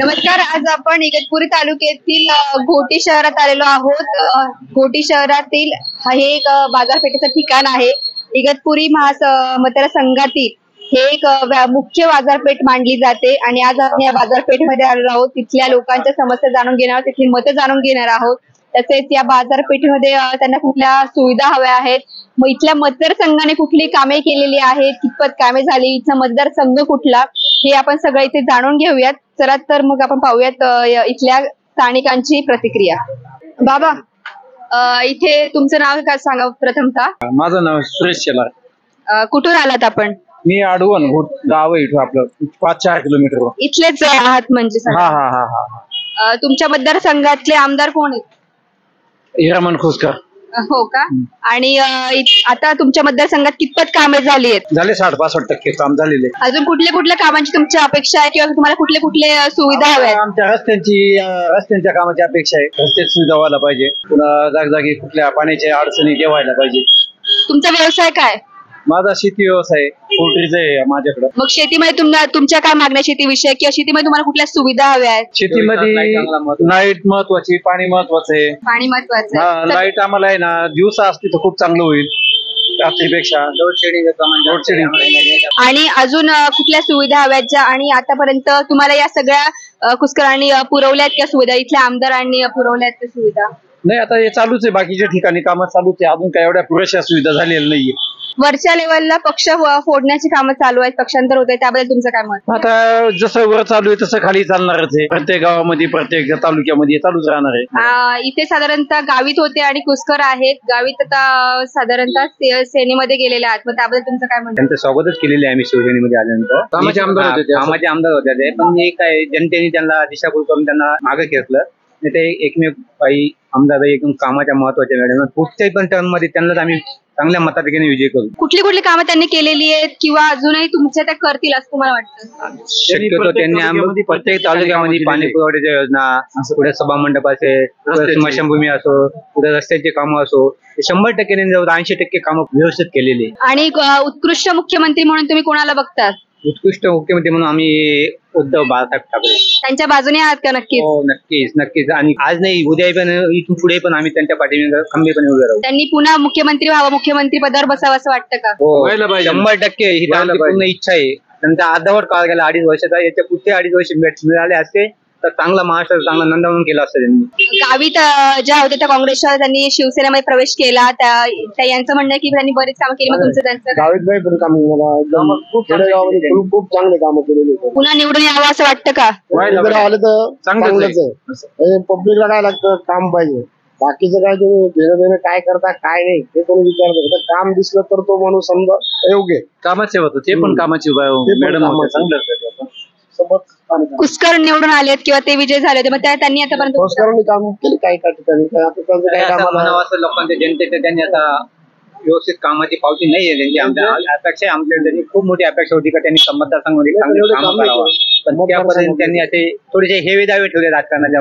नमस्कार. आज आपण इगतपुरी तालुक्यातील घोटी शहरात आलेलो आहोत. घोटी शहरातील हे एक बाजारपेठेचं ठिकाण आहे. इगतपुरी मतदारसंघातील हे एक मुख्य बाजारपेठ मानली जाते आणि आज आपण या बाजारपेठेमध्ये आलेलो आहोत. तिथल्या लोकांच्या समस्या जाणून घेणार आहोत, तिथली मतं जाणून घेणार आहोत. तसेच या बाजारपेठेमध्ये त्यांना कुठल्या सुविधा हव्या आहेत, मग इथल्या मतदारसंघाने कुठली कामे केलेली आहेत, कितपत कामे झाली, इथला मतदारसंघ कुठला, हे आपण सगळं इथे जाणून घेऊयात. चला तर मग आपण पाहूयात इथल्या स्थानिकांची प्रतिक्रिया. बाबा, इथे तुमचं नाव काय सांगा प्रथमतः? माझं नाव सुरेश शेलार. कुठून आलात आपण? मी आडवण गाव आहे इथं आपलं 5-4 किलोमीटर. इथलेच आहात म्हणजे? हा हा हा हा. तुमच्या मतदारसंघातले आमदार कोण आहेत? हिरामन खोसकर. हो का? आणि आता तुमच्या मतदारसंघात कितपत कामे झाली आहेत? झाले 60-65% काम झालेले. अजून कुठल्या कुठल्या कामांची तुमची अपेक्षा आहे किंवा तुम्हाला कुठले कुठले सुविधा हव्या आहेत? आमच्या रस्त्यांच्या कामाची अपेक्षा आहे. रस्त्याची सुविधा व्हायला पाहिजे. पुन्हा जागजागी कुठल्या पाण्याच्या अडचणी व्हायला पाहिजे. तुमचा व्यवसाय काय? माझा शेती व्यवसाय पोल्ट्रीचा आहे माझ्याकडे. मग शेतीमध्ये तुमच्या काय मागण्या शेतीविषयी किंवा शेतीमध्ये तुम्हाला कुठल्या सुविधा हव्या आहेत? शेतीमध्ये लाईट महत्वाची, पाणी महत्वाचं आहे. पाणी महत्वाचं. लाईट आम्हाला आहे ना दिवसा असती तर खूप चांगलं होईल रात्रीपेक्षा. आणि अजून कुठल्या सुविधा हव्यात ज्या आणि आतापर्यंत तुम्हाला या सगळ्या कुस्करांनी पुरवल्यात किंवा सुविधा इथल्या आमदारांनी पुरवल्यात त्या सुविधा? नाही, आता हे चालूच आहे. बाकीच्या ठिकाणी कामं चालूच आहे. अजून काय एवढ्या पुरेशा सुविधा झालेल्या नाहीये. वरच्या लेवलला पक्ष फोडण्याची कामं चालू आहेत, पक्षांतर होत आहे, त्याबद्दल तुमचं काय मत? आता जसं वर चालू आहे तसं खाली चालणारच आहे. प्रत्येक गावामध्ये प्रत्येक तालुक्यामध्ये चालूच राहणार आहे. इथे साधारणतः गावीत होते आणि कुस्कर आहेत. गावीत आता साधारणतः सेनेमध्ये गेलेले आहेत, मग त्याबद्दल तुमचं काय म्हणणं? त्यांचं स्वागतच केलेले आहे आम्ही शिवसेनेमध्ये आल्यानंतर. कामाचे आमदार होते ते, पण हे काय जनतेने त्यांना दिशाभूल करून त्यांना मागे घेतलं. ते एकमेव काही आमदार एकदम कामाच्या महत्वाच्या वेळेला पुढच्याही पण टर्म मध्ये त्यांनाच आम्ही चांगल्या मताधिक्याने विजय करू. कुठली कुठली कामं त्यांनी केलेली आहेत किंवा अजूनही तुमच्या त्या करतील असं तुम्हाला वाटतं? शक्यतो त्यांनी प्रत्येक तालुक्यामध्ये पाणी पुरवठ्याच्या योजना, पुढे सभा मंडप असेल, स्मशानभूमी असो, पुढे रस्त्याची कामं असो, 100% 80% कामं व्यवस्थित केलेली. आणि उत्कृष्ट मुख्यमंत्री म्हणून तुम्ही कोणाला बघतात? उत्कृष्ट मुख्यमंत्री म्हणून आम्ही उद्धव बाळासाहेब ठाकरे. त्यांच्या बाजूने आहात का? नक्कीच. हो, नक्कीच नक्कीच. आणि आज नाही, उद्या पण, इथून पुढे पण आम्ही त्यांच्या पाठीमागे खंबीरपणे उभे राहू. त्यांनी पुन्हा मुख्यमंत्री व्हावं, मुख्यमंत्री पदावर बसावं असं वाटतं का? हो, 100% ही पूर्ण इच्छा आहे. त्यांचा अर्धवट काळ गेला 2.5 वर्षाचा. याच्या पुढचे 2.5 वर्ष मिळाले असते तर चांगला महाराष्ट्र चांगला नंदावून केला असतं त्यांनी. गावीत ज्या होत्या त्या काँग्रेसच्या त्यांनी शिवसेनेमध्ये प्रवेश केला, त्या यांचं म्हणणं की त्यांनी बरीच कामं केली. मग तुमचं त्यांचं गावीत नाही पण काम खूप चांगले कामं केलेली. पुन्हा निवडून यावं असं वाटतं का? आले तर चांगलंच आहे. पब्लिकला काय लागतं? काम पाहिजे. बाकीचं काय तुम्ही घेणं देणं काय करता काय नाही ते कोणी विचारत नाही. काम दिसलं तर तो माणूस समजा योग्य कामाचे होतं. ते पण कामाची मॅडम कुस्कर निवडून आलेत किंवा ते विजय झाले होते, मग त्यांनी आतापर्यंत काम केले काही ठिकाणी. लोकांच्या जनतेचे त्यांनी आता व्यवस्थित कामाची पावती नाही आहे त्यांची. आमच्या अपेक्षा आमच्या खूप मोठी अपेक्षा होती का त्यांनी मतदारसंघामध्ये चांगले काम करावं, पण त्यापर्यंत त्यांनी असे थोडेसे हेवे दावे ठेवले राजकारणाच्या.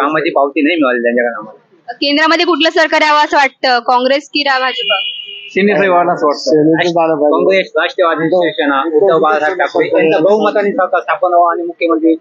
कामाची पावती नाही मिळाली त्यांच्याकडे आम्हाला. केंद्रामध्ये कुठलं सरकार यावं असं वाटतं, काँग्रेस की भाजपा? काँग्रेस, राष्ट्रवादी, शिवसेना, उद्धव बाळासाहेब ठाकरे यांचा बहुमताने सरकार स्थापन व्हावं आणि मुख्यमंत्री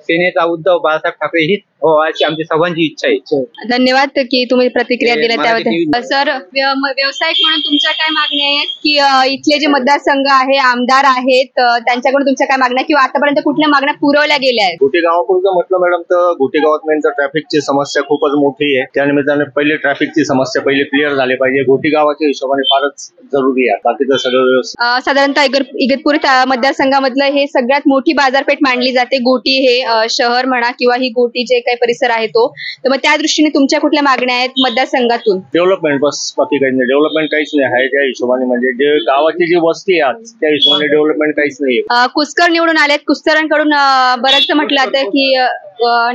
सेनेचा उद्धव बाळासाहेब ठाकरे हीच व्हायची आमची सर्वांची इच्छा आहे. धन्यवाद की तुम्ही प्रतिक्रिया दिल्या त्याबद्दल. सर, व्यावसायिक म्हणून तुमच्या काय मागण्या आहेत की इथले जे मतदारसंघ आहे, आमदार आहेत, त्यांच्याकडून तुमच्या काय मागण्या किंवा आतापर्यंत कुठल्या मागण्या पुरवल्या गेल्या आहेत? घोटी गावाकडून म्हटलं मॅडम तर घोटी गावात मेन ट्रॅफिकची समस्या खूपच मोठी आहे. त्यानिमित्ताने पहिले ट्रॅफिकची समस्या पहिले क्लिअर झाली पाहिजे. घोटी गावाच्या हिशोबाने फारच जरुरी आहे. बाकीचं सगळं व्यवस्थित. साधारणतः इगतपुरी मतदारसंघामधलं हे सगळ्यात मोठी बाजारपेठ मानली जाते. घोटी हे शहर म्हणा किंवा ही घोटी जे काही परिसर आहे तो, तर मग त्या दृष्टीने तुमच्या कुठल्या मागण्या आहेत मतदारसंघातून? डेव्हलपमेंट, बस बाकी काही नाही. डेव्हलपमेंट काहीच नाही आहे त्या हिशोबाने. म्हणजे जे गावाची जी वस्ती आहे त्या हिशोबाने डेव्हलपमेंट काहीच नाही. कुस्कर निवडून आलेत. कुस्करांकडून बरंच म्हटलं जातं की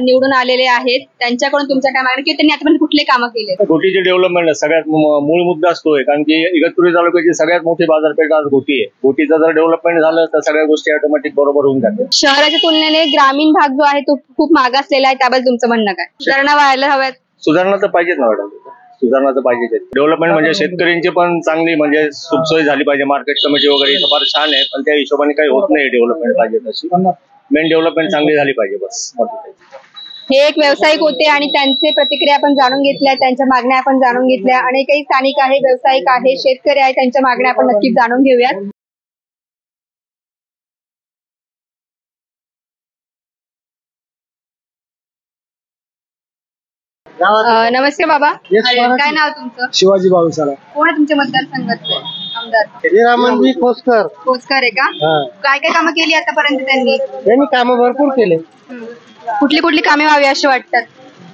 निवडून आलेले आहेत, त्यांच्याकडून तुमच्या काय मागण्या किंवा त्यांनी आतापर्यंत कुठले कामं केले? घोटीचे डेव्हलपमेंट सगळ्यात मूळ मुद्दा असतोय, कारण की इगतपुरी तालुक्याची सगळ्यात मोठी बाजारपेठ आज घोटी आहे. घोटीचं जर डेव्हलपमेंट झालं तर सगळ्या गोष्टी ऑटोमॅटिक बरोबर होऊन जातात. शहराच्या तुलनेने ग्रामीण भाग जो आहे तो खूप मागासलेला आहे, त्याबद्दल तुमचं म्हणणं काय? सुधारणा व्हायला हव्यात. सुधारणा तर पाहिजेच ना मॅडम. सुधारणा तर पाहिजे. डेव्हलपमेंट म्हणजे शेतकऱ्यांची पण चांगली म्हणजे सुखसोय झाली पाहिजे. मार्केट कमिटी वगैरे फार छान आहे, पण त्या हिशोबाने काही होत नाही डेव्हलपमेंट पाहिजे तशी. मेन डेव्हलपमेंट चांगली झाली पाहिजे बस. हे एक व्यावसायिक होते आणि त्यांचे प्रतिक्रिया आपण जाणून घेतल्या, त्यांच्या मागण्या आपण जाणून घेतल्या. अनेकही स्थानिक आहे, व्यावसायिक आहे, शेतकरी आहे, त्यांच्या मागण्या आपण नक्कीच जाणून घेऊयात. नमस्ते बाबा. काय नाव तुमचं? शिवाजी बाळूसाला. कोण आहे तुमच्या मतदारसंघातले आमदार? हिरामनजी खोसकर. खोसकर आहे का? काय काय कामं केली आतापर्यंत त्यांनी कामं भरपूर केले. कुठली कुठली कामे व्हावी अशी वाटतात?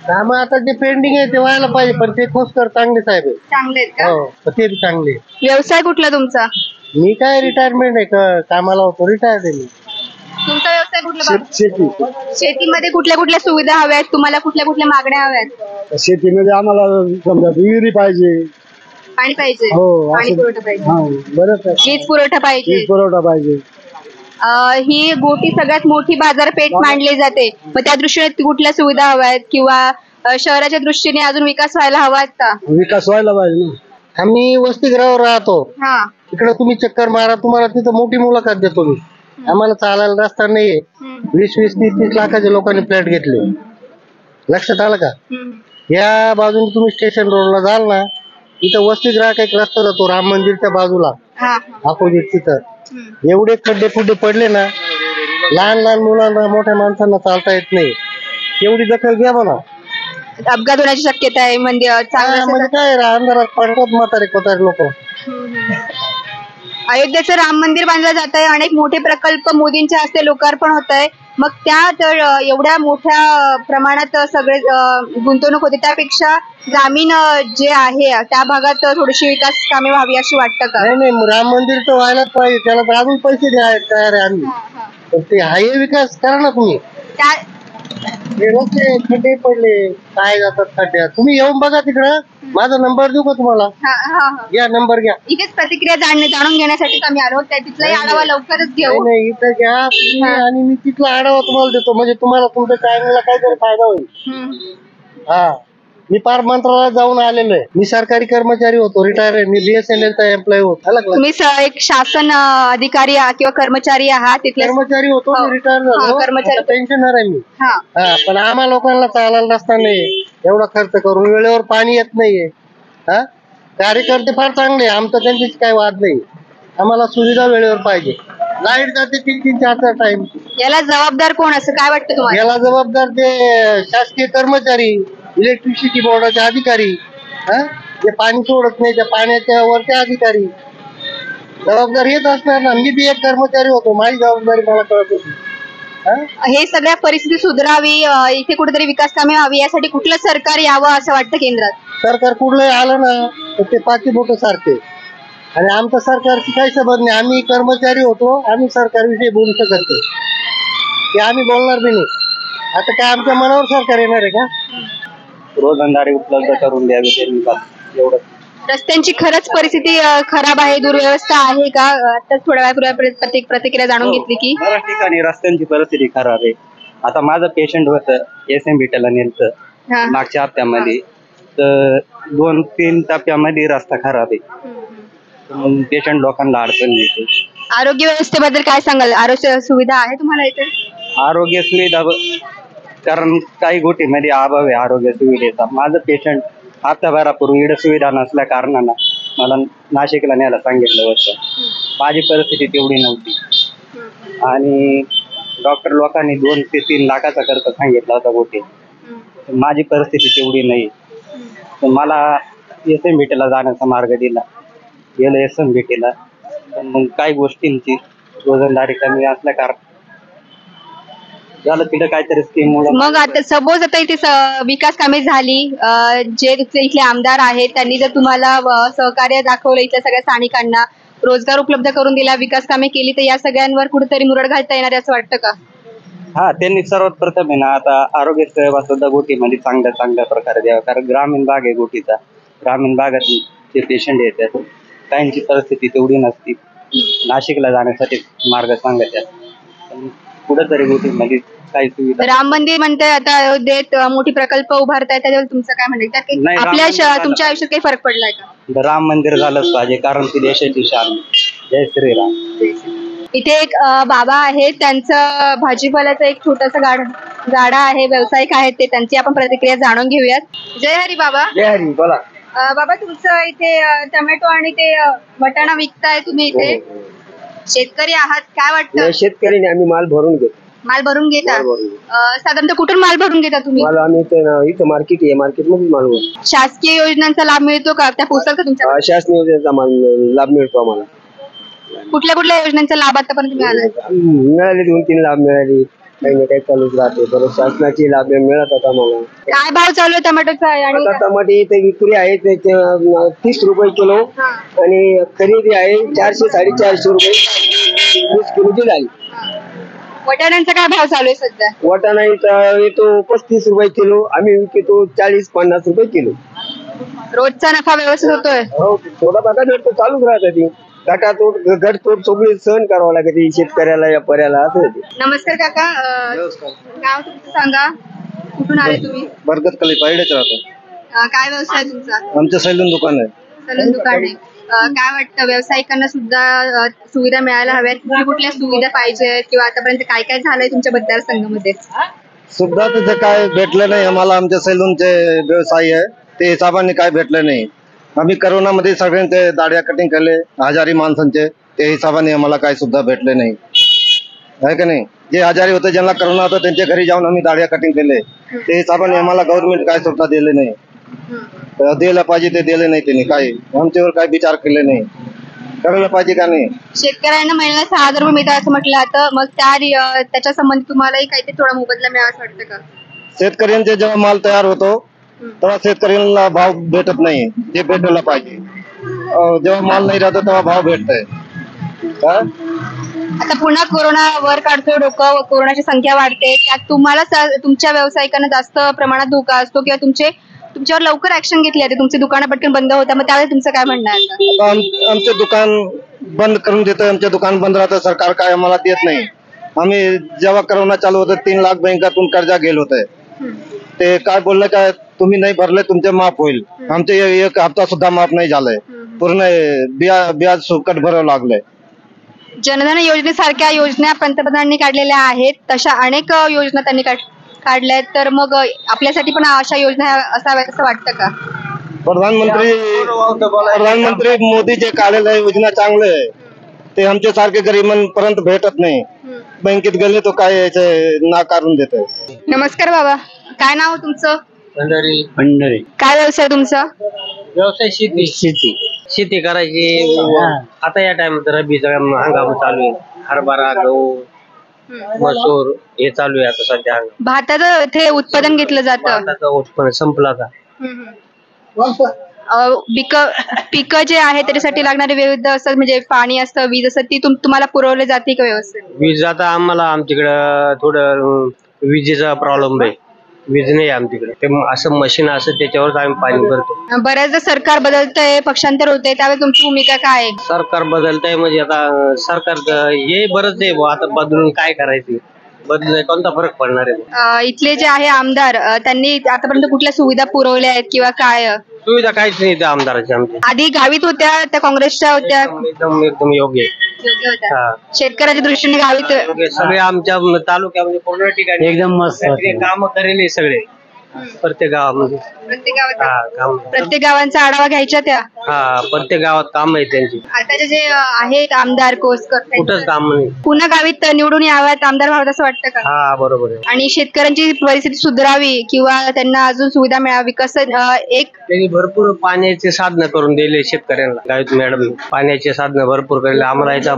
कामं आता जे पेंडिंग आहे ते व्हायला पाहिजे, पण ते खोसकर चांगले साहेब आहे. चांगले आहेत का? हो, ते चांगले. व्यवसाय कुठला तुमचा? मी काय रिटायरमेंट आहे, कामाला होतो, रिटायर आहे मी. तुमचा व्यवसाय कुठला? शेती. शेतीमध्ये कुठल्या कुठल्या सुविधा हव्यात तुम्हाला? कुठल्या कुठल्या मागण्या हव्यात? शेतीमध्ये आम्हाला समजा विहिरी पाहिजे, पाणी पाहिजे, हो, पाणी पुरवठा पाहिजे, बरंच वीज पुरवठा पाहिजे, वीज पुरवठा पाहिजे. ही गोटी सगळ्यात मोठी बाजारपेठ मानली जाते. मग त्या दृष्टीने कुठल्या सुविधा हव्या आहेत किंवा शहराच्या दृष्टीने अजून विकास व्हायला हवा का? विकास व्हायला पाहिजे ना. आम्ही वसतिगृहावर राहतो, तिकडे तुम्ही चक्कर मारा, तुम्हाला तिथं मोठी मुलाखत देतो मी. आम्हाला चालायला रस्ता नाहीये. 20-30 लाखाच्या लोकांनी फ्लॅट घेतले. लक्षात आलं का? या बाजूने तुम्ही स्टेशन रोडला जाल ना, इथं वसतिगृहात एक रस्ता जातो राम मंदिरच्या बाजूला, अपोजिट. तिथं एवढे खड्डे फुड्डे पडले ना, लहान लहान मुलांना, मोठ्या माणसांना चालता येत नाही. एवढी दखल घ्या म्हणा. अपघात होण्याची शक्यता आहे म्हणजे म्हणजे काय अंधारात पडतात म्हातारे कोतारे लोक. अयोध्येचं राम मंदिर बांधलं जात आहे, अनेक मोठे प्रकल्प मोदींच्या हस्ते लोकार्पण होत आहे. मग त्यात एवढ्या मोठ्या प्रमाणात सगळे गुंतवणूक होते, त्यापेक्षा ग्रामीण जे आहे त्या भागात थोडीशी विकास कामे व्हावी अशी वाटतं का? नाही, राम मंदिर तर व्हायलाच पाहिजे, त्याला तर अजून पैसे द्यायला तयार आहे आम्ही. तर ते हायवे विकास करा ना तुम्ही. रस्ते खड्डे पडले, काय जातात खड्ड्यात. तुम्ही येऊन बघा तिकडं. माझा नंबर देऊ का तुम्हाला? घ्या, नंबर घ्या. इथेच प्रतिक्रिया जाणून घेण्यासाठी आम्ही आलो. तिथलाही आढावा लवकरच घेऊ. नाही, इथं घ्या आणि मी तिथला आढावा तुम्हाला देतो, म्हणजे तुम्हाला तुमच्या चॅनलला काहीतरी फायदा होईल. हा, मी पार मंत्रालयात जाऊन आलेलो आहे. मी सरकारी कर्मचारी होतो, रिटायर आहे. मी BSNL चा एम्प्लॉय होतो. तुम्ही एक शासन अधिकारी किंवा कर्मचारी आहात? तिथले कर्मचारी होतो, रिटायर झालो, कर्मचारी पेन्शनर आहे मी. पण आम्हा लोकांना चालायला रस्ता नाही, एवढा खर्च करून वेळेवर पाणी येत नाहीये. कार्यकर्ते फार चांगले, आमचं त्यांच्याशी काही वाद नाही. आम्हाला सुविधा वेळेवर पाहिजे. लाईट जाते 3-4 टाइम. याला जबाबदार कोण असं काय वाटतं तुम्हाला? याला जबाबदार ते शासकीय कर्मचारी, इलेक्ट्रिसिटी बोर्डाचे अधिकारी, जे पाणी सोडत नाही त्या पाण्याच्या वरचे अधिकारी. जबाबदार हेच असणार ना. मी बी एक कर्मचारी होतो, माझी जबाबदारी मला कळत होती. हे सगळ्या परिस्थिती सुधारावी, इथे कुठेतरी विकास कामे व्हावी, यासाठी कुठलं सरकार यावं असं वाटतं केंद्रात? सरकार कुठलंही आलं ना तर ते पाचीबोट सारखे. आणि आमचं सरकारची काही संबंध नाही. आम्ही कर्मचारी होतो, आम्ही सरकारविषयी बोलू शकत नाही, ते आम्ही बोलणार बी नाही. आता काय आमच्या मनावर सरकार येणार आहे का? रोजंदारी उपलब्ध करून द्यावी, एवढं. रस्त्यांची खरंच परिस्थिती खराब आहे, दुर्व्यवस्था आहे का? आता थोड्या वेळापूर्वी प्रतिक्रिया जाणून घेतली की बऱ्याच ठिकाणी रस्त्यांची परिस्थिती खराब आहे. आता माझं पेशंट होतं, SMBTला नेलतं मागच्या हप्त्यामध्ये, तर 2-3 टप्प्यामध्ये रस्ता खराब आहे. पेशंट लोकांना अडचण येते. आरोग्य व्यवस्थेबद्दल काय सांगाल? आरोग्य सुविधा आहे तुम्हाला इथे? आरोग्य सुविधा, कारण काही गोष्टींमध्ये अभाव आहे आरोग्य सुविधेचा. माझं पेशंट हप्त्याभरापूर्वी इकडे सुविधा नसल्या कारणानं मला नाशिकला न्यायला सांगितलं होतं. माझी परिस्थिती तेवढी नव्हती आणि डॉक्टर लोकांनी 2 ते 3 लाखाचा खर्च सांगितला होता गोटे. माझी परिस्थिती तेवढी नाही, तर मला SMBTला जाण्याचा मार्ग दिला. गेलो SMBTला, मग काही गोष्टींची रोजंदारी कमी असल्या कारण झालं तिथं काहीतरी स्कीम. मग आता सपोज आता इथे विकास कामे झाली, जे इथले आमदार आहेत त्यांनी जर तुम्हाला सहकार्य दाखवलं, इथल्या सगळ्या स्थानिकांना रोजगार उपलब्ध करून दिला, विकास कामे केली, तर या सगळ्यांवर कुठेतरी मुरड घालता येणार असं वाटतं का? हा, त्यांनी सर्वात प्रथम आहे ना आता आरोग्य सेवा सुद्धा गोटीमध्ये चांगल्या प्रकारे द्यावा, कारण ग्रामीण भाग आहे गोटीचा. ग्रामीण भागातून जे पेशंट येतात काहींची परिस्थिती तेवढी नसती, नाशिकला जाण्यासाठी मार्ग सांगतात. कुठेतरी गोटीमध्ये काही सुविधा. राम मंदिर म्हणताय आता अयोध्येत, मोठी प्रकल्प उभारताय, त्याच्यावर तुमचं काय म्हणणं? आपल्या तुमच्या आयुष्यात काही फरक पडलाय का? राम मंदिर झालंच पाहिजे, कारण ती देशाची शान. जय श्रीराम. इथे एक बाबा आहेत, त्यांचं भाजीपाल्याचं एक छोटासा गाडा आहे, व्यावसायिक आहेत ते, त्यांची आपण प्रतिक्रिया जाणून घेऊयात. जय हरी बाबा. जय हरी, बोला. बाबा, तुमचं इथे टोमॅटो आणि ते वाटाणा विकताय तुम्ही इथे, शेतकरी आहात, काय वाटतं? शेतकरी आम्ही माल भरून घेतो. माल भरून घेता? साधारणतः कुठून माल भरून घेता तुम्ही? माल आम्ही इथं मार्केट आहे, मार्केट मध्ये माल भरतो. शासकीय योजनांचा लाभ मिळतो का? त्या पोहोचल का तुमच्या? शासकीय योजनेचा लाभ मिळतो आम्हाला. कुठल्या कुठल्या योजनांचा लाभ आतापर्यंत मिळाला? मिळाले 2-3 लाभ मिळाले, काही ना काही चालूच राहते. परत शासनाचे लाभ मिळत आता मला. काय भाव चालू आहे टोमॅटोचा? आणि आता टमाटे इथे विक्री आहे 30 रुपये किलो आणि खरेदी आहे 400-450 रुपये 20 किलोची झाली. वाटाण्यांचा काय भाव चालू आहे सध्या? वाटाणा येतो 35 रुपये किलो, आम्ही विकतो 40-50 रुपये किलो. रोजचा नफा व्यवस्थित होतोय? हो, थोडा बघा भेटतो, चालूच राहत ती. घटतोड सगळी सहन करावं लागते शेतकऱ्याला, या पर्याला असं. नमस्कार काका, नाव तुमचं सांगा, कुठून आले तुम्ही? बरगत पाहिजेच राहतो. काय व्यवसाय तुमचा? आमचं सैलून दुकान आहे. सलून दुकान आहे. काय वाटतं, व्यावसायिकांना सुद्धा सुविधा मिळायला हव्यात? कुठल्या सुविधा पाहिजे किंवा आतापर्यंत काय काय झालंय तुमच्या मतदारसंघामध्ये? सुद्धा तिथे काय भेटलं नाही आम्हाला. आमच्या सैलूनचे व्यवसाय आहे ते हिसाबाने काय भेटलं नाही. आम्ही करोनामध्ये सगळ्यांचे दाढ्या कटिंग केले, आजारी माणसांचे, ते हिसाबाने आम्हाला काय सुद्धा भेटले नाही, आहे का नाही. जे आजारी होते, ज्यांना करोना होता, त्यांच्या घरी जाऊन आम्ही दाढ्या कटिंग केले, ते हिसाबाने आम्हाला गव्हर्नमेंट काय सुद्धा दिले नाही. द्यायला पाहिजे ते दिले नाही त्यांनी, काय आमच्यावर काय विचार केले नाही. करायला पाहिजे का नाही. शेतकऱ्यांना महिन्याला 6,000 रुपये मिळतात असं म्हटलं जातं, मग त्याच्या संबंधी तुम्हालाही काहीतरी थोडा मोबदला मिळावा असं वाटतं का? शेतकऱ्यांचे जेव्हा माल तयार होतो तेव्हा शेतकऱ्यांना भाव भेटत नाही, ते भेटायला पाहिजे. जेव्हा माल नाही राहतो तेव्हा भाव भेटतोय. आता पुन्हा कोरोना वर काढतोय डोकं, कोरोनाची संख्या वाढते, त्यात तुम्हाला तुमच्या व्यावसायिकांना जास्त प्रमाणात धोका असतो किंवा तुमच्यावर लवकर ऍक्शन घेतली जाते, तुमची दुकानं पटकन बंद होतात, मग त्यावेळेस तुमचं काय म्हणणं आहे? आमचे दुकान बंद करून देतं, आमचे दुकान बंद राहतं, सरकार काय आम्हाला देत नाही. आम्ही जेव्हा कोरोना चालू होतं 3 लाख बँकातून कर्जा गेलो होते, ते काय बोललं काय तुम्ही नाही भरले तुमचे माफ होईल. आमचे 1 हप्ता सुद्धा माफ नाही झालंय, पूर्ण ब्याज सुकट भरावं लागलंय. जनधन योजनेसारख्या योजना पंतप्रधानांनी काढलेल्या आहेत, तशा अनेक योजना त्यांनी काढल्या आहेत, तर मग आपल्यासाठी पण अशा योजना असाव्यात असं वाटतं का? प्रधानमंत्री मोदी जे काढलेल्या योजना चांगले आहे, ते आमच्या सारखे गरीबांपर्यंत भेटत नाही. बँकेत गेले तो काय नाकारून देत. नमस्कार बाबा, काय नाव तुमचं? पंढरी. काय व्यवसाय तुमचा? व्यवसाय शेती करायची. आता या टाइमात रब्बीचा हंगाम चालू आहे, हरभरा, गहू, मसूर हे चालू आहे आता सध्या. भाताचं इथे उत्पादन घेतलं जातं, उत्पन्न संपला का? पिकं जे आहे त्याच्यासाठी लागणारे विविध असतात, म्हणजे पाणी असतं, वीज असतं, ती तुम्हाला पुरवली जाते का व्यवस्थित? वीज आता आम्हाला आमच्याकडं थोडं विजेचा प्रॉब्लेम आहे, वीज नाही आमच्याकडे. ते असं मशीन असं त्याच्यावरच आम्ही पाणी भरतो. बऱ्याचदा सरकार बदलतंय, पक्षांतर होते, त्यावेळी तुमची भूमिका काय आहे? सरकार बदलतंय म्हणजे आता सरकार हे बरंच आहे, आता बदलून काय करायचं, बदलून कोणता फरक पडणार आहे? इथले जे आहे आमदार, त्यांनी आतापर्यंत कुठल्या सुविधा पुरवल्या आहेत किंवा काय? सुविधा काहीच नाही त्या आमदाराच्या. आमच्या आधी गावीत होत्या, त्या काँग्रेसच्या होत्या, एकदम योग्य होत्या. शेतकऱ्याच्या दृष्टीने गावीत सगळे आमच्या तालुक्यामध्ये पूर्ण ठिकाणी एकदम मस्त काम करेल सगळे, प्रत्येक गावामध्ये. प्रत्येक गावांचा आढावा घ्यायच्या त्या. प्रत्येक गावात काम आहे त्यांची. आताचे जे आहेत आमदार कोसकर, कुठंच काम नाही. पुन्हा गावीत निवडून याव्यात आमदार व्हावं असं वाटतं का? हा, बरोबर आहे. आणि शेतकऱ्यांची परिस्थिती सुधारावी किंवा त्यांना अजून सुविधा मिळावी, कसं त्यांनी भरपूर पाण्याचे साधनं करून दिले शेतकऱ्यांना. गावीत मॅडम पाण्याचे साधनं भरपूर केले आम्हाला. याचा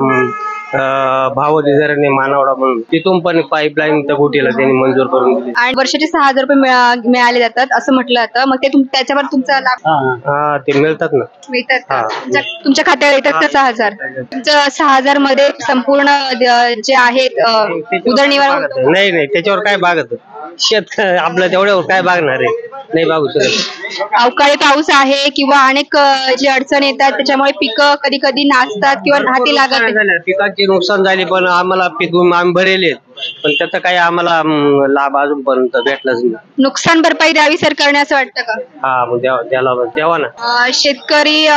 भावदिजाराने मानवडा म्हणून तिथून पण पाईपलाईन त्या गोटीला त्यांनी मंजूर करून दिली. आणि वर्षाचे 6,000 रुपये मिळाले जातात असं म्हटलं जातं, मग ते त्याच्यावर तुमचा लाभ? ते मिळतात ना. मिळतात तुमच्या खात्यावर येतात का 6,000? तुमचं 6,000 मध्ये संपूर्ण जे आहेत उदरनिर्वाह? नाही, त्याच्यावर काय बागत शेत आपलं तेवढ्यावर काय बागणार आहे, नाही बागू शकत. अवकाळी पाऊस आहे किंवा अनेक जे अडचण येतात त्याच्यामुळे पिकं कधी कधी नासतात किंवा हाती लागत नाही. पिकांचे नुकसान झाले पण आम्हाला पीक आम्ही भरेले, पण त्याचा काही आम्हाला लाभ अजूनपर्यंत भेटलाच नाही. नुकसान भरपाई द्यावी सरकारने असं वाटतं का? हा, मग द्यावा ना. शेतकरी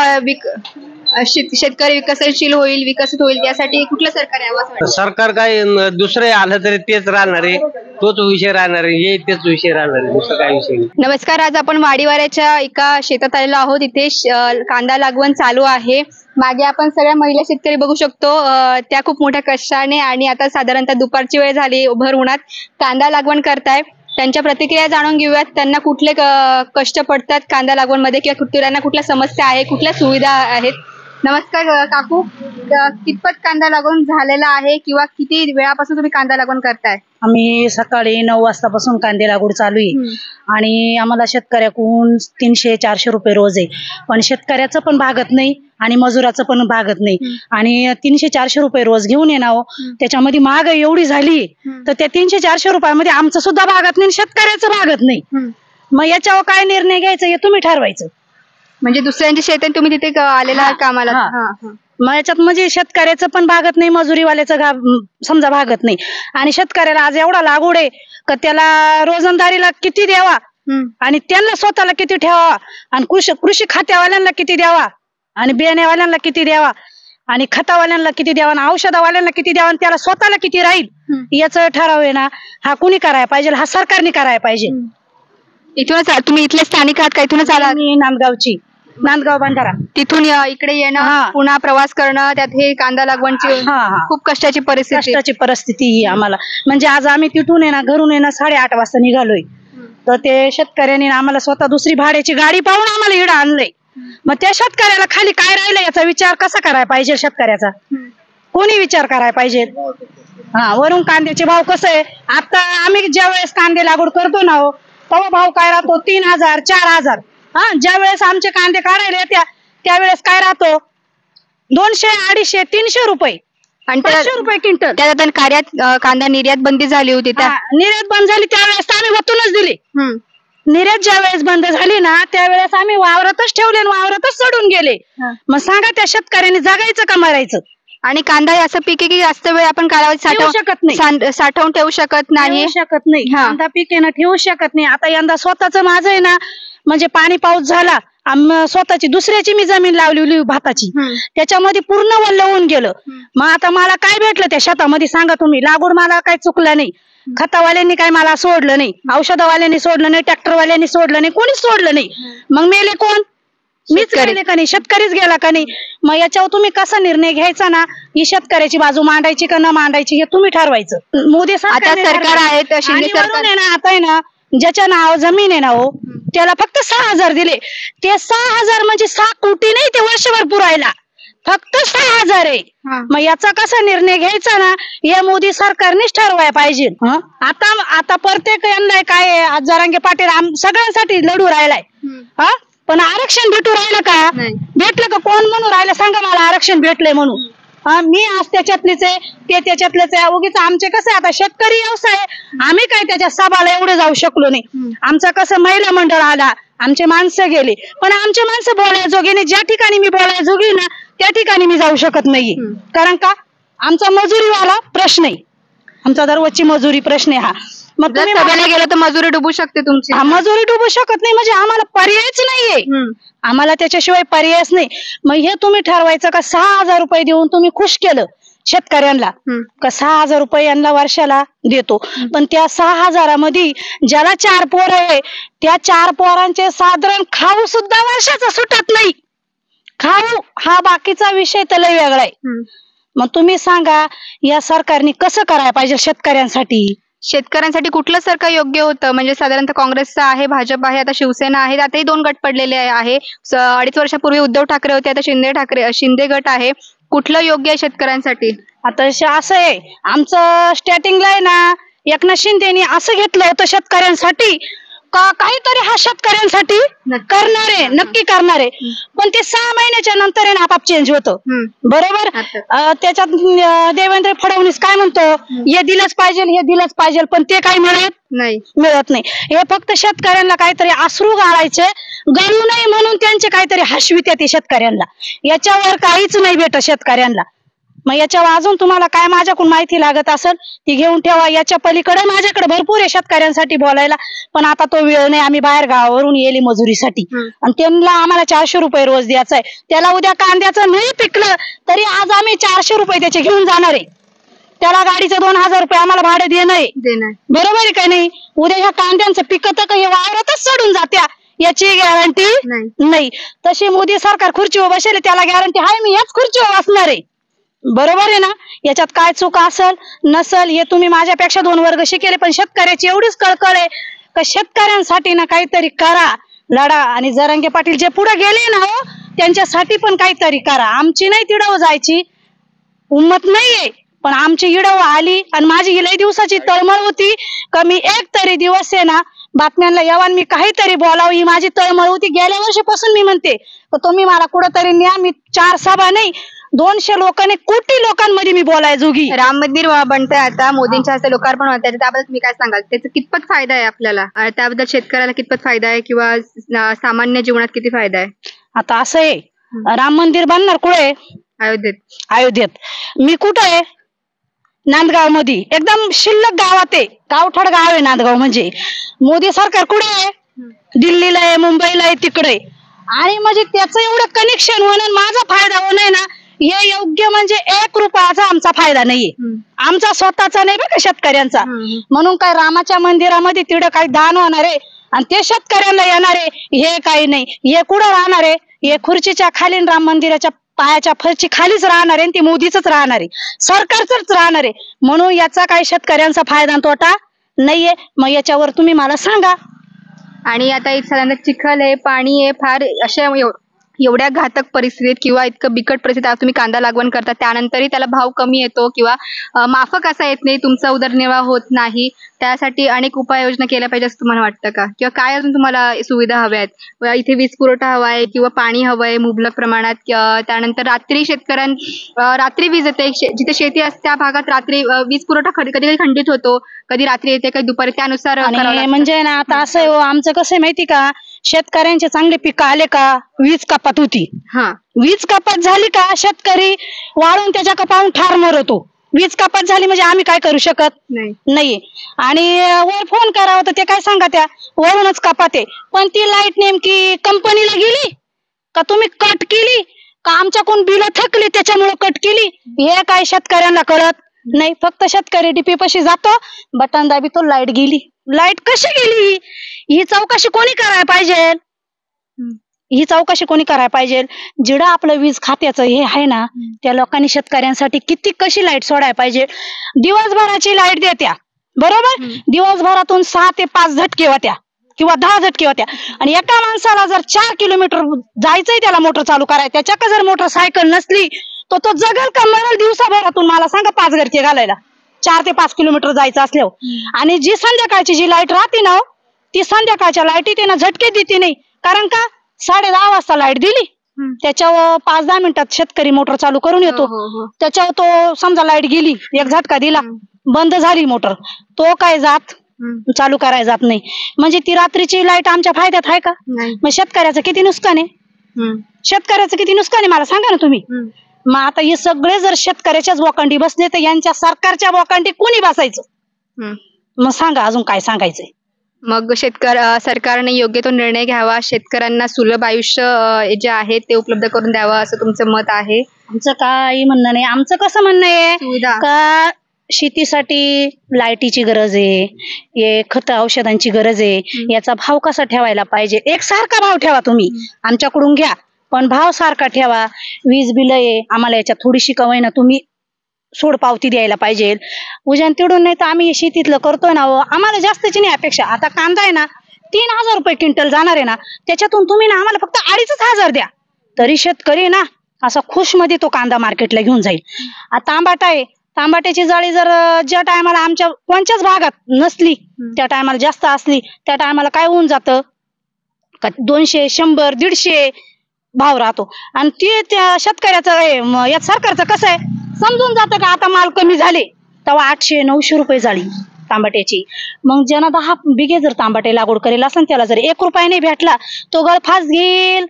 शेतकरी विकसनशील होईल, विकसित होईल, त्यासाठी कुठलं सरकार यावं असं वाटतं? सरकार काय दुसरे आलं तरी तेच राहणार आहे, तोच विषय राहणार आहे, हे तेच विषय राहणार आहे, दुसरं काय विषय नाही. नमस्कार, आज आपण वाडीवाऱ्याच्या एका शेतात आलेलो आहोत. इथे कांदा लागवण चालू आहे. मागे आपण सगळ्या महिला शेतकरी बघू शकतो. त्या खूप मोठ्या कष्टाने आणि आता साधारणतः दुपारची वेळ झाली, भर उन्हात कांदा लागवण करताय. त्यांच्या प्रतिक्रिया जाणून घेऊयात. त्यांना कुठले कष्ट पडतात कांदा लागवण मध्ये, किंवा त्यांना कुठल्या समस्या आहे, कुठल्या सुविधा आहेत. नमस्कार काकू, कितपत कांदा लागवण झालेला आहे किंवा किती वेळापासून तुम्ही कांदा लागवण करताय? आम्ही सकाळी 9 वाजतापासून कांदे लागवड चालू आहे आणि आम्हाला शेतकऱ्याकडून 300-400 रुपये रोज आहे. पण शेतकऱ्याचं पण भागत नाही आणि मजुराचं पण भागत नाही. आणि 300-400 रुपये रोज घेऊन येणार, त्याच्यामध्ये महागाई एवढी झाली तर त्या 300-400 रुपयामध्ये आमचं सुद्धा भागत नाही, शेतकऱ्याचं भागत नाही. मग याच्यावर काय निर्णय घ्यायचा हे तुम्ही ठरवायचं. म्हणजे दुसऱ्यांचे शेत तुम्ही तिथे आलेला कामाला? मग याच्यात म्हणजे शेतकऱ्याचं पण भागत नाही, मजुरीवाल्याचं समजा भागत नाही. आणि शेतकऱ्याला आज एवढा लागवड आहे का त्याला रोजंदारीला किती द्यावा आणि त्यांना स्वतःला किती ठेवावा आणि कृषी खात्यावाल्यांना किती द्यावा आणि बियाण्यावाल्यांना किती द्यावा आणि खतावाल्यांना किती द्यावा आणि औषधावाल्यांना किती द्यावा आणि त्याला स्वतःला किती राहील याचं ठराव आहे ना, हा कुणी करायला पाहिजे? हा सरकारने करायला पाहिजे. इथूनच तुम्ही इथले स्थानिक आहात का? इथूनच आला? नांदगावची, नांदगाव बंधारा. तिथून इकडे येणं, पुन्हा प्रवास करणं, त्यात हे कांदा लागवणची खूप कष्टाची परिस्थिती ही आम्हाला. म्हणजे आज आम्ही तिथून आहे ना, घरून आहे ना 8:30 वाजता निघालोय. तर ते शेतकऱ्यांनी आम्हाला स्वतः दुसरी भाड्याची गाडी पाहून आम्हाला इकडे आणलंय. मग त्या शेतकऱ्याला खाली काय राहिलं याचा विचार कसा करायला पाहिजे? शेतकऱ्याचा कोणी विचार करायला पाहिजे? वरून कांद्याचे भाव कसं आहे आता, आम्ही ज्या वेळेस कांदे लागवड करतो ना तेव्हा भाव काय राहतो? 3,000-4,000. ज्या वेळेस आमचे कांदे काढायला येत्या त्यावेळेस काय राहतो? 200-250-300 रुपये आणि 500 रुपये क्विंटल. त्यात कांदा निर्यात बंदी झाली होती, त्या निर्यात बंद झाली त्यावेळेस आम्ही वतूनच दिली. निर्यात ज्या वेळेस बंद झाली ना त्यावेळेस आम्ही वावरातच ठेवले आणि वावरातच सोडून गेले. मग सांगा त्या शेतकऱ्यांनी जगायचं का मरायचं? आणि कांदा असं पीक आहे की जास्त वेळ आपण कालावधी साठवून ठेवू शकत नाही. कांदा पीक आहे ना ठेवू शकत नाही. आता यंदा स्वतःच माझं आहे ना, म्हणजे पाणी पाऊस झाला, स्वतःची दुसऱ्याची मी जमीन लावली भाताची, त्याच्यामध्ये पूर्ण वल्ल होऊन गेलं. मग आता मला काय भेटलं त्या शेतामध्ये सांगा तुम्ही? लागवड मला काय चुकलं नाही, खतावाल्यांनी काय मला सोडलं नाही, औषधवाल्यांनी सोडलं नाही, ट्रॅक्टरवाल्यांनी सोडलं नाही, कोणीच सोडलं नाही. मग मेले कोण? मीच गेले का नाही? शेतकरीच गेला का नाही? मग याच्यावर तुम्ही कसा निर्णय घ्यायचा ना, ही शेतकऱ्याची बाजू मांडायची का न मांडायची हे तुम्ही ठरवायचं. मोदी सरकार आहे, शिंदे सरकार आहे ना, आता आहे ना ज्याच्या नाव जमीन आहे ना त्याला फक्त 6,000 दिले. ते 6,000 म्हणजे 6 कोटी नाही, ते वर्षभर पुरायला फक्त 6,000 आहे. मग याचा कसा निर्णय घ्यायचा ना, हे मोदी सरकारनेच ठरवायला पाहिजे. आता प्रत्येक यांना काय आहे, आज जरांगे पाटील सगळ्यांसाठी लढू राहिलाय. पण आरक्षण भेटू राहिलं का? भेटलं का? कोण म्हणून राहिलं सांगा मला आरक्षण भेटलंय म्हणून? मी आज त्याच्यातलीच आहे, ते त्याच्यातलेच आहे. उगीच आमचे कसं आता शेतकरी व्यवसाय, आम्ही काय त्याच्या सभाला एवढे जाऊ शकलो नाही. आमचं कसं महिला मंडळ आला, आमचे माणसं गेले, पण आमचे माणसं बोलायजोगे नाही. ज्या ठिकाणी मी बोलायजोगी ना त्या ठिकाणी मी जाऊ शकत नाहीये. कारण का? आमचा मजुरीवाला प्रश्न आहे, आमचा दररोजची मजुरी प्रश्न आहे. हा मग तुम्ही सभेला गेलं तर मजुरी डुबू शकते तुमची? मजुरी डुबू शकत नाही म्हणजे आम्हाला पर्यायच नाहीये, आम्हाला त्याच्याशिवाय पर्यायच नाही. मग हे तुम्ही ठरवायचं का 6,000 रुपये देऊन तुम्ही खुश केलं शेतकऱ्यांना का 6,000 रुपये यांना वर्षाला देतो. पण त्या 6,000 मध्ये ज्याला 4 पोरं आहे त्या 4 पोरांचे साधारण खाऊ सुद्धा वर्षाचा सुटत नाही. खाऊ हा बाकीचा विषय तर लय वेगळा आहे. मग तुम्ही सांगा या सरकारने कसं करायला पाहिजे शेतकऱ्यांसाठी? शेतकऱ्यांसाठी कुठलं सरकार योग्य होतं? म्हणजे साधारणतः काँग्रेसचं आहे, भाजप आहे, आता शिवसेना आहे, आताही 2 गट पडलेले आहे. 2.5 वर्षापूर्वी उद्धव ठाकरे होते, आता शिंदे गट आहे. कुठलं योग्य आहे शेतकऱ्यांसाठी? आता असं आहे, आमचं स्टार्टिंगला आहे ना एकनाथ शिंदेनी असं घेतलं होतं शेतकऱ्यांसाठी का काहीतरी हा शेतकऱ्यांसाठी करणारे, नक्की करणारे. पण ते 6 महिन्याच्या नंतर आहे ना आपाप चेंज होतं. बरोबर. त्याच्यात देवेंद्र फडणवीस काय म्हणतो, हे दिलंच पाहिजे, हे दिलंच पाहिजे, पण ते काही मिळत नाही. हे फक्त शेतकऱ्यांना काहीतरी अश्रू गाळायचे, गळू नाही म्हणून त्यांचे काहीतरी हसवित्यात शेतकऱ्यांना, याच्यावर काहीच नाही भेटत शेतकऱ्यांना. मग याच्यावर अजून तुम्हाला काय माझ्याकडून माहिती लागत असेल ती घेऊन ठेवा. याच्या पलीकडे माझ्याकडे भरपूर आहे शेतकऱ्यांसाठी बोलायला, पण आता तो वेळ नाही. आम्ही बाहेर गावावरून येली मजुरीसाठी आणि त्यांना आम्हाला 400 रुपये रोज द्यायचा आहे. त्याला उद्या कांद्याचं नाही पिकलं तरी आज आम्ही 400 रुपये त्याचे घेऊन जाणार आहे. त्याला गाडीचे 2000 रुपये आम्हाला भाडे देणं आहे, बरोबर आहे का नाही? उद्या ह्या कांद्यांचं पिकत का हे वावरातच सोडून जात्या याची गॅरंटी नाही. तशी मोदी सरकार खुर्चीवर बसेल त्याला गॅरंटी आहे मी याच खुर्चीवर बसणार आहे, बरोबर आहे ना? याच्यात काय चूक असेल नसल हे तुम्ही माझ्यापेक्षा 2 वर्ग शिकेले, पण शेतकऱ्याची एवढीच कळकळ आहे का शेतकऱ्यांसाठी ना काहीतरी करा, लढा. आणि जरांगे पाटील जे पुढे गेले ना हो त्यांच्यासाठी पण काहीतरी करा. आमची नाही तिडव जायची उम्मत नाहीये, पण आमची इडव आली आणि माझी लई दिवसाची तळमळ होती का मी एक तरी दिवस आहे ना बातम्यांना यावान मी काहीतरी बोलावं, ही माझी तळमळ होती. गेल्या वर्षीपासून मी म्हणते तुम्ही मला कुठंतरी न्या. मी 4 सभा नाही 200 लोकांनी कोटी लोकांमध्ये मी बोलाय जोगी. राम मंदिर बनतंय आता, मोदींच्या हस्ते लोकार्पण होत आहे, त्याबद्दल तुम्ही काय सांगाल? त्याचा कितपत फायदा आहे आपल्याला? त्याबद्दल शेतकऱ्याला कितपत फायदा आहे किंवा सामान्य जीवनात किती फायदा आहे? आता असं आहे, राम मंदिर बनणार कुठे? अयोध्येत. मी कुठं आहे? नांदगाव मध्ये, एकदम शिल्लक गावात आहे, गावठाड गाव आहे नांदगाव. म्हणजे मोदी सरकार कुठे आहे? दिल्लीला आहे, मुंबईला आहे, तिकडे. आणि म्हणजे त्याचं एवढं कनेक्शन होणं माझा फायदा होणं ना हे योग्य. म्हणजे 1 रुपयाचा आमचा फायदा नाहीये, आमचा स्वतःचा नाही बघा शेतकऱ्यांचा. म्हणून काय रामाच्या मंदिरामध्ये तिकडे काही दान होणार आहे आणि ते शेतकऱ्यांना येणार आहे हे काही नाही. हे कुठं राहणार आहे? हे खुर्चीच्या खाली राम मंदिराच्या पायाच्या फरची खालीच राहणार आहे, ती मोदीच राहणार आहे, सरकारच राहणार आहे. म्हणून याचा काही शेतकऱ्यांचा फायदा तोटा नाहीये. मग याच्यावर तुम्ही मला सांगा. आणि आता एक साधारण चिखल आहे, पाणी आहे, फार अशा एवढ्या घातक परिस्थितीत किंवा इतकं बिकट परिस्थितीत तुम्ही कांदा लागवण करता, त्यानंतरही त्याला भाव कमी येतो किंवा माफक असा येत नाही, तुमचा उदरनिर्वाह होत नाही. त्यासाठी अनेक उपाययोजना केल्या पाहिजे असं तुम्हाला वाटतं का? किंवा काय अजून तुम्हाला सुविधा हव्या आहेत? इथे वीज पुरवठा हवा आहे किंवा पाणी हवं आहे मुबलक प्रमाणात? त्यानंतर रात्री रात्री वीज येते, जिथे शेती असते त्या भागात रात्री वीज पुरवठा कधी कधी खंडित होतो, कधी रात्री येते कधी दुपारी, त्यानुसार म्हणजे ना आता असं आमचं कसं माहिती का, शेतकऱ्यांचे चांगले पिकं आले का वीज कपात होती. वीज कपात झाली का शेतकरी वाळून त्याच्या कपावून ठार मरतो. वीज कपात झाली म्हणजे आम्ही काय करू शकत नाही. आणि वर फोन करावं तर ते काय सांगा त्या वरूनच कपात आहे. पण ती लाईट नेमकी कंपनीला गेली का तुम्ही कट केली का आमच्याकडून बिल थकली त्याच्यामुळे कट केली हे काय शेतकऱ्यांना कळत नाही. फक्त शेतकरी डीपी पाशी जातो, बटन दाबीतो, लाईट गेली. लाईट कशी गेली ही चौकशी कोणी करायला पाहिजे? ही चौकशी कोणी करायला पाहिजे? जिडं आपलं वीज खात्याचं हे आहे ना त्या लोकांनी शेतकऱ्यांसाठी किती कशी लाईट सोडायला पाहिजे. दिवसभराची लाईट देत्या, बरोबर? दिवसभरातून 6 ते 5 झटके होत्या किंवा 10 झटके होत्या. आणि एका माणसाला जर 4 किलोमीटर जायचंय त्याला मोटर चालू करायला, त्याच्याकडे जर मोटरसायकल नसली तर तो जगल का मरल दिवसाभरातून? मला सांगा 5 घरके घालायला 4 ते 5 किलोमीटर जायचं असल्यावर. आणि जी संध्याकाळची जी लाईट राहते ना ती संध्याकाळच्या लाईटीत ना झटके देते नाही. कारण का 10:30 वाजता लाईट दिली त्याच्यावर 5-10 मिनिटात शेतकरी मोटर चालू करून येतो. त्याच्यावर तो समजा लाईट गेली, एक झटका दिला, बंद झाली मोटर, तो काय जात चालू करायला जात नाही. म्हणजे ती रात्रीची लाईट आमच्या फायद्यात आहे का? मग शेतकऱ्याचं किती नुकसान आहे? शेतकऱ्याचं किती नुकसान आहे मला सांगा ना तुम्ही. मग आता हे सगळे जर शेतकऱ्याच्याच बोकांडी बसले तर यांच्या सरकारच्या बोकांडी कोणी बसायचं? मग सांगा अजून काय सांगायचंय? मग सरकारने योग्य तो निर्णय घ्यावा, शेतकऱ्यांना सुलभ आयुष्य जे आहे ते उपलब्ध करून द्यावं असं तुमचं मत आहे? आमचं काही म्हणणं नाही. आमचं कसं म्हणणं आहे का शेतीसाठी लाईटीची गरज आहे, खत औषधांची गरज आहे, याचा भाव कसा ठेवायला पाहिजे? एकसारखा भाव ठेवा तुम्ही, आमच्याकडून घ्या पण भाव सारखा ठेवा. वीज बिल आहे आम्हाला याच्यात थोडीशी कमाई ना तुम्ही सोड पावती द्यायला पाहिजे. उजान तिडून नाही तर आम्ही शेतीतलं करतोय ना, आम्हाला जास्तची नाही अपेक्षा. आता कांदा आहे ना 3000 रुपये क्विंटल जाणार आहे ना, त्याच्यातून तुम्ही ना आम्हाला फक्त 2500 द्या तरी शेतकरी ना असा खुश मध्ये तो कांदा मार्केटला घेऊन जाईल. आता तांबाटा आहे, तांबाट्याची जाळी जर ज्या टायमाला आमच्या कोणत्याच भागात नसली त्या टायमाला जास्त असली त्या टायमाला काय होऊन जातं का 200, 100, 150 भाव राहतो. आणि ते त्या शेतकऱ्याचं या सरकारचं कसं आहे समजून जातं का आता माल कमी झाले तेव्हा 800-900 रुपये जाळी तांबाट्याची. मग ज्यांना 10 बिघे जर तांबाटे लागवड करेल असेल त्याला जर 1 रुपया नाही भेटला तो गळफास घेईल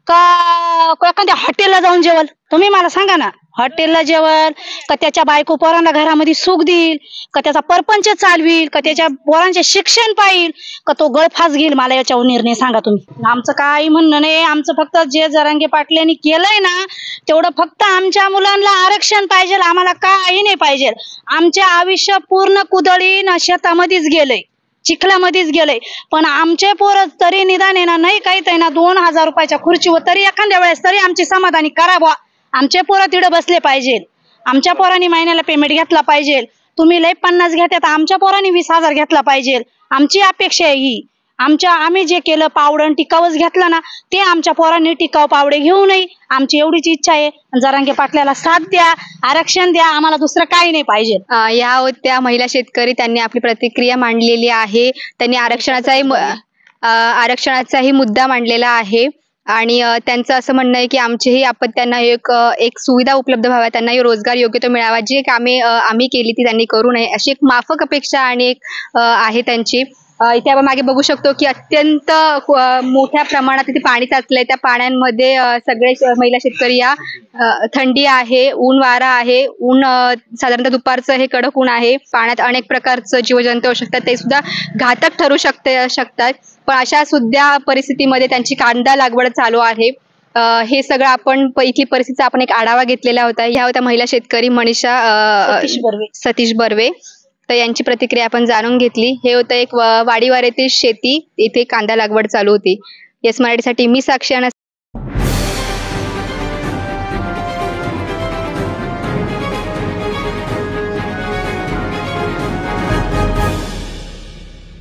का एखाद्या हॉटेलला जाऊन जेवल? तुम्ही मला सांगा ना, हॉटेलला जेवल का त्याच्या बायको पोरांना घरामध्ये सुख देईल, का त्याचा परपंच चालविल, का त्याच्या पोरांचे शिक्षण पाहिल, का तो गळफास घेईल? मला याच्यावर निर्णय सांगा तुम्ही. आमचं काही म्हणणं नाही, आमचं फक्त जे जरांगे पाटलांनी केलंय ना तेवढं फक्त आमच्या मुलांना आरक्षण पाहिजे, आम्हाला काही नाही पाहिजे. आमचे आयुष्य पूर्ण कुदळी शेतामध्येच गेलंय, चिखलामध्येच गेलंय, पण आमचे पोरं तरी निदान आहे ना, नाही काही तर ना 2000 रुपयाच्या खुर्चीवर तरी एखाद्या वेळेस तरी आमची समाधानी करावा. आमचे पोरं तिथं बसले पाहिजे, आमच्या पोरांनी महिन्याला पेमेंट घेतला पाहिजे. तुम्ही लय 50 घेतात, आमच्या पोरांनी 20,000 घेतला पाहिजे. आमची अपेक्षा आहे ही. आम्ही जे केलं पावडं टिकावच घेतलं ना, ते आमच्या पोरांनी टिकाव पावडे घेऊ नये, आमची एवढीच इच्छा आहे. जरांगे पाटलाला साथ द्या, आरक्षण द्या, आम्हाला दुसरं काही नाही पाहिजे. या होत्या महिला शेतकरी, त्यांनी आपली प्रतिक्रिया मांडलेली आहे. त्यांनी आरक्षणाचाही मुद्दा मांडलेला आहे आणि त्यांचं असं म्हणणं आहे की आमचीही त्यांना एक सुविधा उपलब्ध व्हाव्या, त्यांनाही रोजगार योग्य तो मिळावा, जी कामे आम्ही केली ती त्यांनी करू नये, अशी एक माफक अपेक्षा आणि एक आहे त्यांची. इथे आपण मागे बघू शकतो की अत्यंत मोठ्या प्रमाणात इथे पाणी साचलंय. त्या पाण्यांमध्ये सगळे महिला शेतकरी या थंडी आहे, ऊन वारा आहे, ऊन साधारणतः दुपारचं हे कडक ऊन आहे. पाण्यात अनेक प्रकारचं जीवजंतू असू शकतात, ते सुद्धा घातक ठरू शकतात. पण अशा सुद्धा परिस्थितीमध्ये त्यांची कांदा लागवड चालू आहे. हे सगळं आपण इथली परिस्थितीचा आपण एक आढावा घेतलेला होता. ह्या होत्या महिला शेतकरी मनीषा सतीश बर्वे. तर यांची प्रतिक्रिया आपण जाणून घेतली. हे होतं एक वाडीवार येथील शेती, इथे कांदा लागवड चालू होती. येस मराठीसाठी मी साक्षी